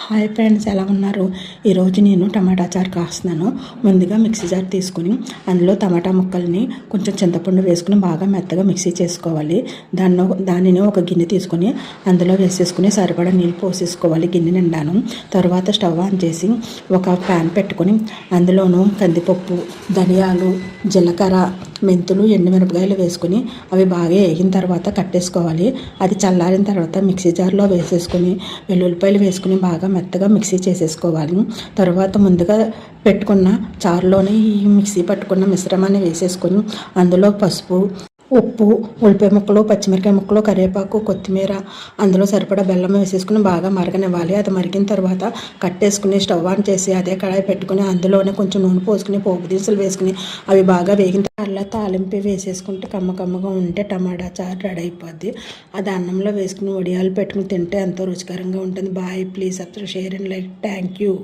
Hi friends, ఎలా ఉన్నారు? ఈరోజు నేను టమాటా చారు కాస్తున్నాను. ముందుగా మిక్సీ జార్ తీసుకుని అందులో టమాటా ముక్కల్ని కొంచెం చింతపండు వేసుకుని బాగా మెత్తగా మిక్సీ చేసుకోవాలి. దానిని ఒక గిన్నె తీసుకుని అందులో వేసేసుకుని సరిపడా నీళ్ళు పోసేసుకోవాలి గిన్నె నిండాను. తర్వాత స్టవ్ ఆన్ చేసి ఒక ప్యాన్ పెట్టుకొని అందులోనూ కందిపప్పు, ధనియాలు, జీలకర్ర, మెంతులు, ఎండుమిరపకాయలు వేసుకుని అవి బాగా వేగిన తర్వాత కట్టేసుకోవాలి. అది చల్లారిన తర్వాత మిక్సీ జార్లో వేసేసుకుని వెల్లుల్లిపాయలు వేసుకుని బాగా మెత్తగా మిక్సీ చేసేసుకోవాలి. తర్వాత ముందుగా పెట్టుకున్న చారులోనే ఈ మిక్సీ పట్టుకున్న మిశ్రమాన్ని వేసేసుకొని అందులో పసుపు, ఉప్పు, ఉల్లిపాయ ముక్కలు, పచ్చిమిరకాయ ముక్కలు, కరివేపాకు, కొత్తిమీర, అందులో సరిపడా బెల్లం వేసేసుకుని బాగా మరగనివ్వాలి. అది మరిగిన తర్వాత కట్టేసుకుని స్టవ్ ఆన్ చేసి అదే కడాయి పెట్టుకుని అందులోనే కొంచెం నూనె పోసుకుని పోపు దినుసులు వేసుకుని అవి బాగా వేగిన అలా తాలింపు వేసేసుకుంటే కమ్మగా ఉంటే టమాటా చారు రెడీ అయిపోద్ది. అది అన్నంలో వేసుకుని వడియాలు పెట్టుకుని తింటే ఎంతో రుచికరంగా ఉంటుంది. Bye, please subscribe, share and like. Thank you.